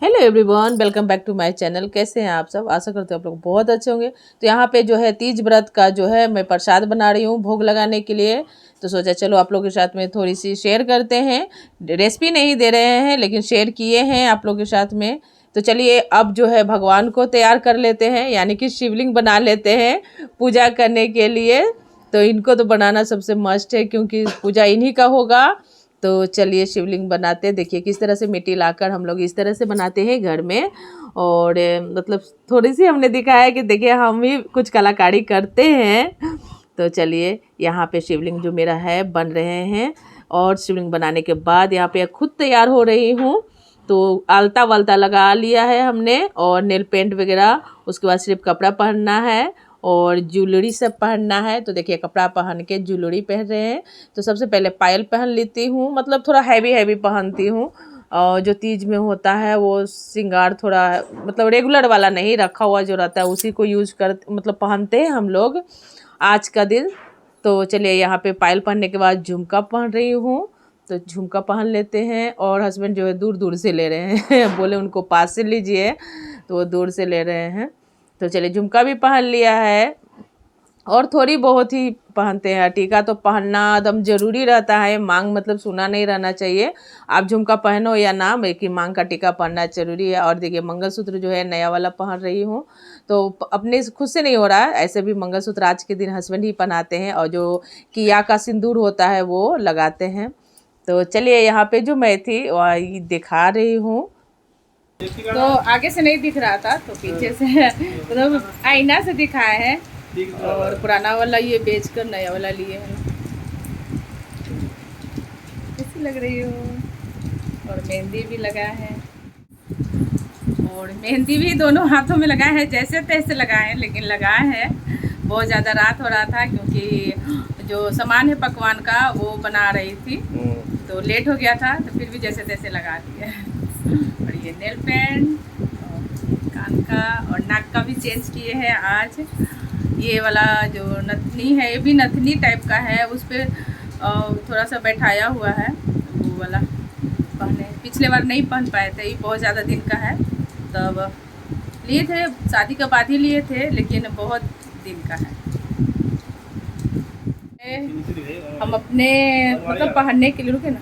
Hello everyone, welcome back to my channel. कैसे हैं आप सब? आशा करते हैं आप लोग बहुत अच्छे होंगे। तो यहाँ पे जो है तीज व्रत का जो है मैं प्रसाद बना रही हूँ भोग लगाने के लिए। तो सोचा चलो आप लोगों के साथ में थोड़ी सी शेयर करते हैं। रेसिपी नहीं दे रहे हैं लेकिन शेयर किए हैं आप लोगों के साथ में। तो चलिए अब जो है भगवान को तैयार कर लेते हैं, यानी कि शिवलिंग बना लेते हैं पूजा करने के लिए। तो इनको तो बनाना सबसे मस्ट है क्योंकि पूजा इन्हीं का होगा। तो चलिए शिवलिंग बनाते हैं। देखिए किस तरह से मिट्टी लाकर हम लोग इस तरह से बनाते हैं घर में। और मतलब थोड़ी सी हमने दिखाया है कि देखिए हम भी कुछ कलाकारी करते हैं। तो चलिए यहाँ पे शिवलिंग जो मेरा है बन रहे हैं। और शिवलिंग बनाने के बाद यहाँ पे खुद तैयार हो रही हूँ। तो आलता वालता लगा लिया है हमने और नेल पेंट वगैरह। उसके बाद सिर्फ कपड़ा पहनना है और ज्वेलरी सब पहनना है। तो देखिए कपड़ा पहन के ज्वेलरी पहन रहे हैं। तो सबसे पहले पायल पहन लेती हूँ, मतलब थोड़ा हैवी हैवी पहनती हूँ। और जो तीज में होता है वो श्रृंगार थोड़ा मतलब रेगुलर वाला नहीं, रखा हुआ जो रहता है उसी को यूज कर मतलब पहनते हैं हम लोग आज का दिन। तो चलिए यहाँ पे पायल पहनने के बाद झुमका पहन रही हूँ। तो झुमका पहन लेते हैं और हस्बैंड जो है दूर दूर से ले रहे हैं बोले उनको पास से लीजिए, तो वो दूर से ले रहे हैं। तो चलिए झुमका भी पहन लिया है और थोड़ी बहुत ही पहनते हैं। टीका तो पहनना एकदम ज़रूरी रहता है, मांग मतलब सुना नहीं रहना चाहिए। आप झुमका पहनो या ना, लेकिन मांग का टीका पहनना जरूरी है। और देखिए मंगलसूत्र जो है नया वाला पहन रही हूँ। तो अपने खुद से नहीं हो रहा है, ऐसे भी मंगलसूत्र आज के दिन हस्बैंड ही पहनाते हैं और जो किया का सिंदूर होता है वो लगाते हैं। तो चलिए यहाँ पे जो मैं थी वही दिखा रही हूँ। तो आगे से नहीं दिख रहा था तो पीछे से मतलब आईना से दिखाया है। और पुराना वाला ये बेचकर नया वाला लिए हैं। कैसी लग रही हो? और मेहंदी भी लगा है और मेहंदी भी दोनों हाथों में लगा है, जैसे तैसे लगाए हैं लेकिन लगाए हैं। बहुत ज़्यादा रात हो रहा था क्योंकि जो सामान है पकवान का वो बना रही थी तो लेट हो गया था, तो फिर भी जैसे तैसे लगा दिया। और ये नेल पेंट और कान का और नाक का भी चेंज किए हैं आज। ये वाला जो नथनी है ये भी नथनी टाइप का है, उस पर थोड़ा सा बैठाया हुआ है। वो वाला पहने पिछले बार नहीं पहन पाए थे, ये बहुत ज़्यादा दिन का है। तब लिए थे, शादी के बाद ही लिए थे, लेकिन बहुत दिन का है। हम अपने मतलब पहनने के लिए रुके ना,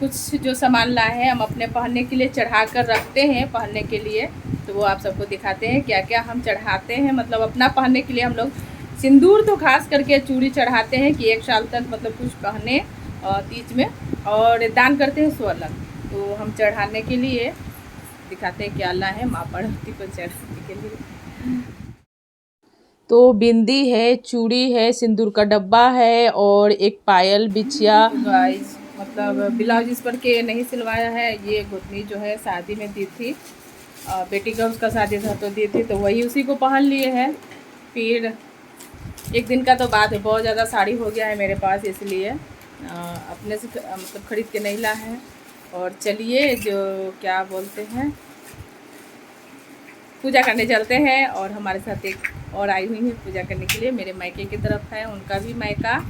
कुछ जो सामान लाए हैं हम अपने पहनने के लिए चढ़ा कर रखते हैं पहनने के लिए। तो वो आप सबको दिखाते हैं क्या क्या हम चढ़ाते हैं। मतलब अपना पहनने के लिए हम लोग सिंदूर तो खास करके चूड़ी चढ़ाते हैं कि 1 साल तक मतलब कुछ पहने तीज में। और दान करते हैं स्वर्ण। तो हम चढ़ाने के लिए दिखाते हैं क्या लाए हैं माँ पार्वती को चढ़ाने के लिए। तो बिंदी है, चूड़ी है, सिंदूर का डब्बा है और एक पायल बिछिया। गाइस मतलब ब्लाउज इस पर के नहीं सिलवाया है। ये घुटनी जो है शादी में दी थी, बेटी का उसका शादी था तो दी थी, तो वही उसी को पहन लिए हैं। फिर एक दिन का तो बात है, बहुत ज़्यादा साड़ी हो गया है मेरे पास, इसलिए अपने से मतलब ख़रीद के नहीं ला है। और चलिए जो क्या बोलते हैं पूजा करने चलते हैं। और हमारे साथ एक और आई हुई है पूजा करने के लिए, मेरे मायके की तरफ है, उनका भी मायका।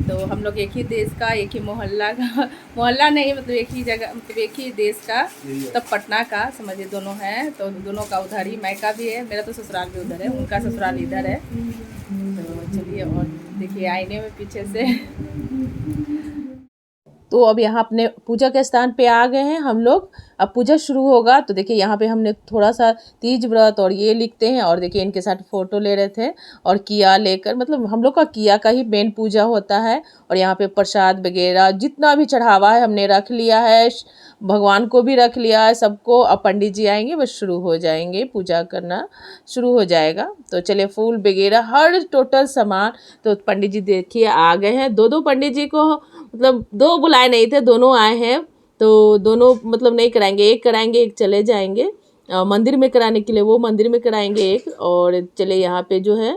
तो हम लोग एक ही देश का, एक ही मोहल्ला का मोहल्ला नहीं मतलब एक ही जगह, मतलब एक ही देश का, तब पटना का समझिए दोनों हैं। तो दोनों का उधर ही मायका भी है, मेरा तो ससुराल भी उधर है, उनका ससुराल इधर है। तो चलिए और देखिए आईने में पीछे से। तो अब यहाँ अपने पूजा के स्थान पे आ गए हैं हम लोग। अब पूजा शुरू होगा। तो देखिए यहाँ पे हमने थोड़ा सा तीज व्रत और ये लिखते हैं और देखिए इनके साथ फ़ोटो ले रहे थे और किया लेकर, मतलब हम लोग का किया का ही मेन पूजा होता है। और यहाँ पे प्रसाद वगैरह जितना भी चढ़ावा है हमने रख लिया है, भगवान को भी रख लिया है सबको। अब पंडित जी आएंगे बस शुरू हो जाएंगे, पूजा करना शुरू हो जाएगा। तो चलिए फूल वगैरह हर टोटल सामान। तो पंडित जी देखिए आ गए हैं। दो पंडित जी को मतलब 2 बुलाए नहीं थे, दोनों आए हैं। तो दोनों मतलब नहीं कराएंगे, एक कराएंगे एक चले जाएंगे मंदिर में कराने के लिए, वो मंदिर में कराएंगे एक। और चले यहाँ पे जो है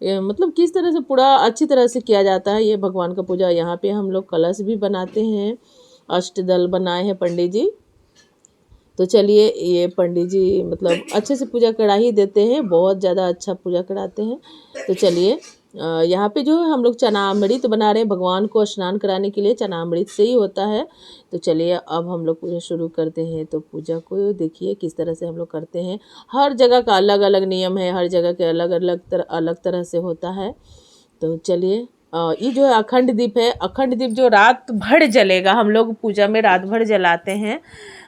मतलब किस तरह से पूरा अच्छी तरह से किया जाता है ये भगवान का पूजा। यहाँ पे हम लोग कलश भी बनाते हैं, अष्टदल बनाए हैं पंडित जी। तो चलिए ये पंडित जी मतलब अच्छे से पूजा करा ही देते हैं, बहुत ज़्यादा अच्छा पूजा कराते हैं। तो चलिए यहाँ पे जो हम लोग चना अमृत बना रहे हैं भगवान को स्नान कराने के लिए, चना अमृत से ही होता है। तो चलिए अब हम लोग पूजा शुरू करते हैं। तो पूजा को देखिए किस तरह से हम लोग करते हैं। हर जगह का अलग अलग नियम है, हर जगह के अलग तरह से होता है। तो चलिए ये जो है अखंड दीप है, अखंड दीप जो रात भर जलेगा। हम लोग पूजा में रात भर जलाते हैं,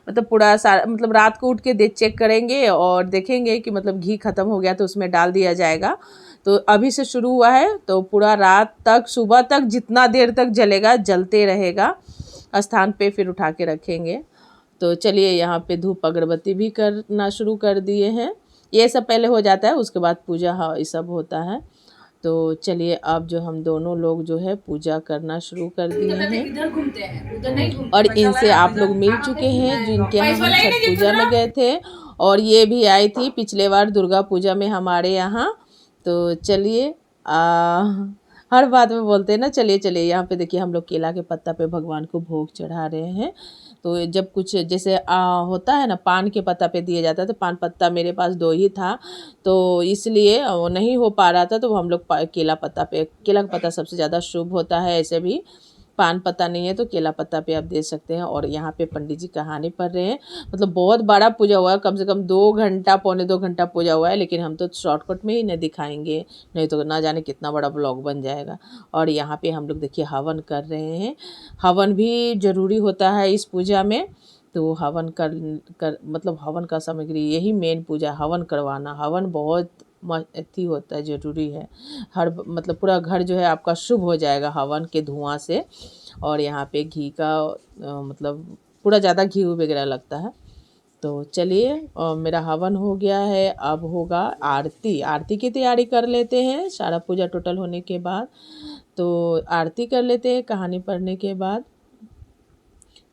मतलब पूरा सारा, मतलब रात को उठ के दे चेक करेंगे और देखेंगे कि मतलब घी ख़त्म हो गया तो उसमें डाल दिया जाएगा। तो अभी से शुरू हुआ है तो पूरा रात तक, सुबह तक जितना देर तक जलेगा, जलते रहेगा। स्थान पे फिर उठा के रखेंगे। तो चलिए यहाँ पे धूप अगरबत्ती भी करना शुरू कर दिए हैं। ये सब पहले हो जाता है, उसके बाद पूजा हाँ ये सब होता है। तो चलिए अब जो हम दोनों लोग जो है पूजा करना शुरू कर दिए हैं। इधर घूमते हैं, उधर नहीं घूमते। और इनसे आप लोग मिल चुके हैं जिनके यहाँ हम छठ पूजा में गए थे, और ये भी आई थी पिछले बार दुर्गा पूजा में हमारे यहाँ। तो चलिए हर बात में बोलते हैं ना, चलिए चलिए। यहाँ पे देखिए हम लोग केला के पत्ता पे भगवान को भोग चढ़ा रहे हैं। तो जब कुछ जैसे होता है ना, पान के पत्ता पे दिया जाता है, तो पान पत्ता मेरे पास 2 ही था, तो इसलिए वो नहीं हो पा रहा था। तो हम लोग केला पत्ता पे, केला का पत्ता सबसे ज़्यादा शुभ होता है। ऐसे भी पान पत्ता नहीं है तो केला पत्ता पे आप दे सकते हैं। और यहाँ पे पंडित जी कहानी पढ़ रहे हैं, मतलब बहुत बड़ा पूजा हुआ है, कम से कम 2 घंटा, पौने 2 घंटा पूजा हुआ है। लेकिन हम तो शॉर्टकट में ही नहीं दिखाएंगे, नहीं तो ना जाने कितना बड़ा ब्लॉग बन जाएगा। और यहाँ पे हम लोग देखिए हवन कर रहे हैं। हवन भी ज़रूरी होता है इस पूजा में। तो हवन कर मतलब हवन का सामग्री यही मेन पूजा, हवन करवाना। हवन बहुत अथी होता है, ज़रूरी है। हर मतलब पूरा घर जो है आपका शुभ हो जाएगा हवन के धुआं से। और यहाँ पे घी का मतलब पूरा ज़्यादा घी वगैरह लगता है। तो चलिए मेरा हवन हो गया है, अब होगा आरती। आरती की तैयारी कर लेते हैं सारा पूजा टोटल होने के बाद। तो आरती कर लेते हैं कहानी पढ़ने के बाद।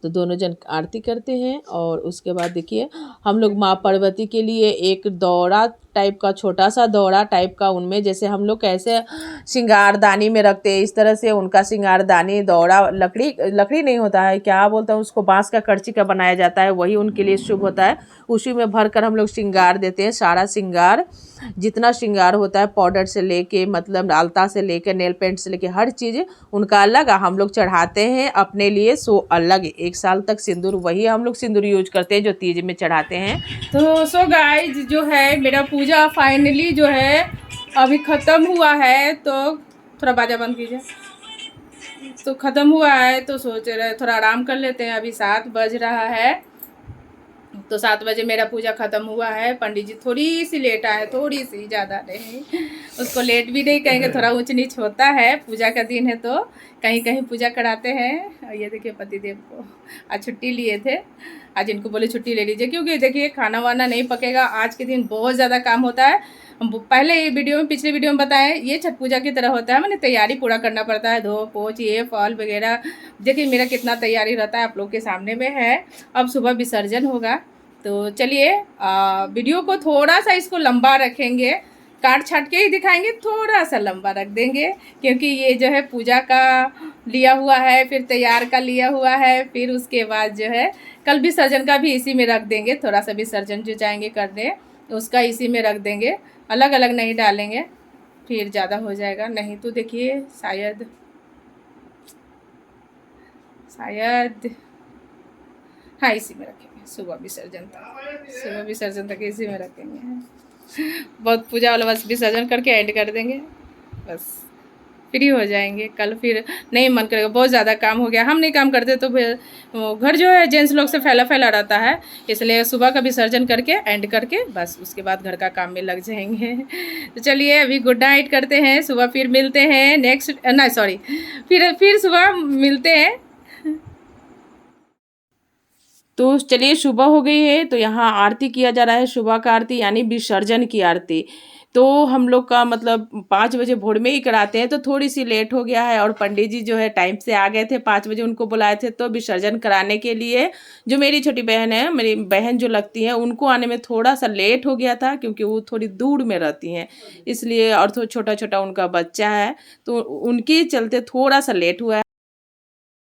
तो दोनों जन आरती करते हैं। और उसके बाद देखिए हम लोग माँ पार्वती के लिए एक दौरा टाइप का, छोटा सा दौरा टाइप का, उनमें जैसे हम लोग कैसे श्रृंगारदानी में रखते हैं, इस तरह से उनका श्रृंगारदानी दौरा, लकड़ी नहीं होता है, क्या बोलता है उसको, बांस का करची का बनाया जाता है, वही उनके लिए शुभ होता है। उसी में भर कर हम लोग श्रृंगार देते हैं। सारा श्रृंगार, जितना श्रृंगार होता है, पाउडर से लेके, मतलब आलता से लेके, नेल पेंट से लेके, हर चीज़ उनका अलग हम लोग चढ़ाते हैं अपने लिए। सो अलग 1 साल तक सिंदूर, वही हम लोग सिंदूर यूज करते हैं जो तीज में चढ़ाते हैं। तो सो गाइज जो है मेरा पूजा फाइनली जो है अभी ख़त्म हुआ है। तो थोड़ा बाजा बंद कीजिए। तो ख़त्म हुआ है तो सोच रहे थोड़ा आराम कर लेते हैं। अभी 7 बज रहा है, तो 7 बजे मेरा पूजा ख़त्म हुआ है। पंडित जी थोड़ी सी लेट आए, थोड़ी सी, ज़्यादा नहीं। उसको लेट भी नहीं कहेंगे, थोड़ा ऊंच नीच होता है, पूजा का दिन है तो कहीं कहीं पूजा कराते हैं। और ये देखिए पतिदेव को आज छुट्टी लिए थे, आज इनको बोले छुट्टी ले लीजिए, क्योंकि देखिए खाना वाना नहीं पकेगा आज के दिन, बहुत ज़्यादा काम होता है। हम पहले वीडियो में, पिछले वीडियो में बताएं, ये छठ पूजा की तरह होता है, मैंने तैयारी पूरा करना पड़ता है, धो पोछ, ये फल वगैरह। देखिए मेरा कितना तैयारी रहता है, आप लोग के सामने में है। अब सुबह विसर्जन होगा। तो चलिए वीडियो को थोड़ा सा इसको लंबा रखेंगे, काट छाट के ही दिखाएंगे, थोड़ा सा लंबा रख देंगे, क्योंकि ये जो है पूजा का लिया हुआ है, फिर तैयार का लिया हुआ है, फिर उसके बाद जो है कल विसर्जन का भी इसी में रख देंगे। थोड़ा सा विसर्जन जो जाएंगे करने उसका इसी में रख देंगे, अलग अलग नहीं डालेंगे, फिर ज़्यादा हो जाएगा। नहीं तो देखिए शायद हाँ इसी में रखेंगे, सुबह विसर्जन तक इसी में रखेंगे। बहुत पूजा वाला बस विसर्जन करके एंड कर देंगे, बस फ्री हो जाएंगे। कल फिर नहीं मन करेगा, बहुत ज़्यादा काम हो गया, हम नहीं काम करते तो फिर घर जो है जेंट्स लोग से फैला फैला रहता है, इसलिए सुबह का विसर्जन करके एंड करके बस उसके बाद घर का काम में लग जाएंगे। तो चलिए अभी गुड नाइट करते हैं, सुबह फिर मिलते हैं नेक्स्ट ना सॉरी फिर सुबह मिलते हैं। तो चलिए सुबह हो गई है, तो यहाँ आरती किया जा रहा है, सुबह का आरती यानी विसर्जन की आरती। तो हम लोग का मतलब 5 बजे भोर में ही कराते हैं, तो थोड़ी सी लेट हो गया है। और पंडित जी जो है टाइम से आ गए थे, 5 बजे उनको बुलाए थे। तो विसर्जन कराने के लिए जो मेरी छोटी बहन है, मेरी बहन जो लगती है, उनको आने में थोड़ा सा लेट हो गया था, क्योंकि वो थोड़ी दूर में रहती हैं इसलिए, और थोड़ा छोटा छोटा उनका बच्चा है, तो उनके चलते थोड़ा सा लेट हुआ है।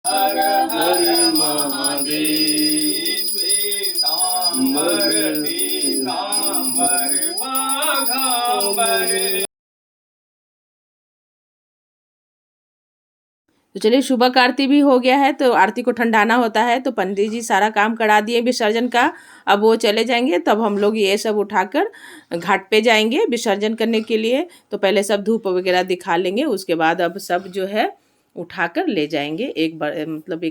हर हर महादेव। तो चलिए सुबह का आरती भी हो गया है, तो आरती को ठंडाना होता है, तो पंडित जी सारा काम करा दिए विसर्जन का। अब वो चले जाएंगे, तब हम लोग ये सब उठाकर घाट पे जाएंगे विसर्जन करने के लिए। तो पहले सब धूप वगैरह दिखा लेंगे, उसके बाद अब सब जो है उठाकर ले जाएंगे। एक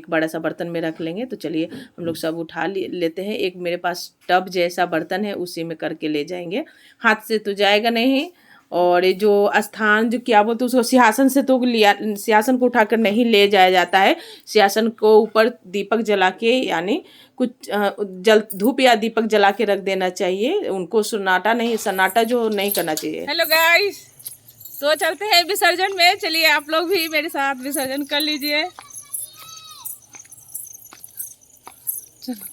बड़ा सा बर्तन में रख लेंगे। तो चलिए हम लोग सब उठा लेते हैं। एक मेरे पास टब जैसा बर्तन है, उसी में करके ले जाएंगे। हाथ से तो जाएगा नहीं। और ये जो स्थान जो क्या बोलते उसको सिंहासन से तो लिया, सिंहासन को उठाकर नहीं ले जाया जाता है। सिंहासन को ऊपर दीपक जला के यानी कुछ जल धूप या दीपक जला के रख देना चाहिए। उनको सन्नाटा जो नहीं करना चाहिए। हेलो गाइस, तो चलते हैं विसर्जन में। चलिए आप लोग भी मेरे साथ विसर्जन कर लीजिए। चलो।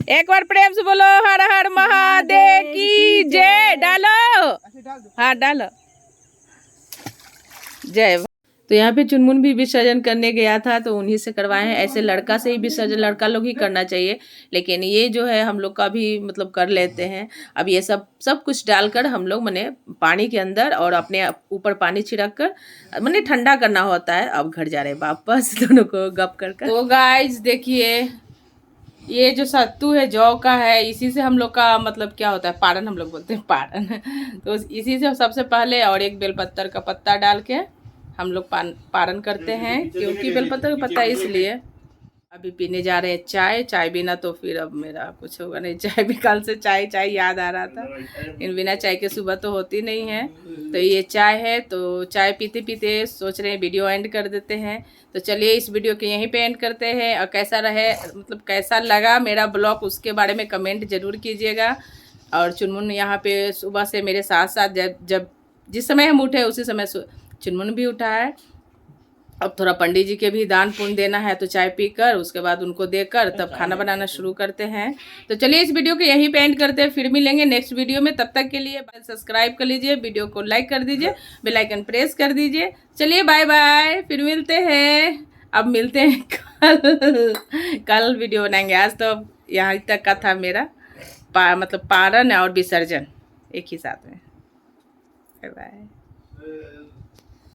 एक बार प्रेम से बोलो हर हर महादेव की जय। डालो, हाँ डालो, जय। तो यहाँ पे चुनमुन भी विसर्जन करने गया था, तो उन्हीं से करवाए हैं। ऐसे लड़का से ही विसर्जन लड़का लोग ही करना चाहिए, लेकिन ये जो है हम लोग का भी मतलब कर लेते हैं। अब ये सब कुछ डालकर हम लोग मने पानी के अंदर और अपने ऊपर पानी छिड़क कर मने ठंडा करना होता है। अब घर जा रहे हैं वापस दोनों को गप कर। तो गाइस देखिए, ये जो सत्तू है जौ का है, इसी से हम लोग का मतलब क्या होता है, पारन हम लोग बोलते हैं, पारन। तो इसी से सबसे पहले और एक बेलपत्तर का पत्ता डाल के हम लोग पारन करते हैं, क्योंकि बेलपत्तर का पत्ता इसलिए। अभी पीने जा रहे हैं चाय। चाय बिना तो फिर अब मेरा कुछ होगा नहीं। चाय भी कल से चाय याद आ रहा था, इन बिना चाय के सुबह तो होती नहीं है। तो ये चाय है, तो चाय पीते पीते सोच रहे हैं वीडियो एंड कर देते हैं। तो चलिए इस वीडियो के यहीं पे एंड करते हैं। और कैसा रहे मतलब कैसा लगा मेरा ब्लॉग, उसके बारे में कमेंट ज़रूर कीजिएगा। और चुनमुन यहाँ पे सुबह से मेरे साथ साथ जब जिस समय हम उठे उसी समय चुनमुन भी उठा है। अब थोड़ा पंडित जी के भी दान पुण्य देना है, तो चाय पीकर उसके बाद उनको देकर तब खाना बनाना शुरू करते हैं। तो चलिए इस वीडियो को यहीं पे एंड करते हैं, फिर मिलेंगे नेक्स्ट वीडियो में। तब तक के लिए सब्सक्राइब कर लीजिए, वीडियो को लाइक कर दीजिए, बेल आइकन प्रेस कर दीजिए। चलिए बाय बाय, फिर मिलते हैं। अब मिलते हैं कल वीडियो बनाएंगे। आज तो यहाँ तक का था मेरा मतलब पारन और विसर्जन एक ही साथ में। Bye bye.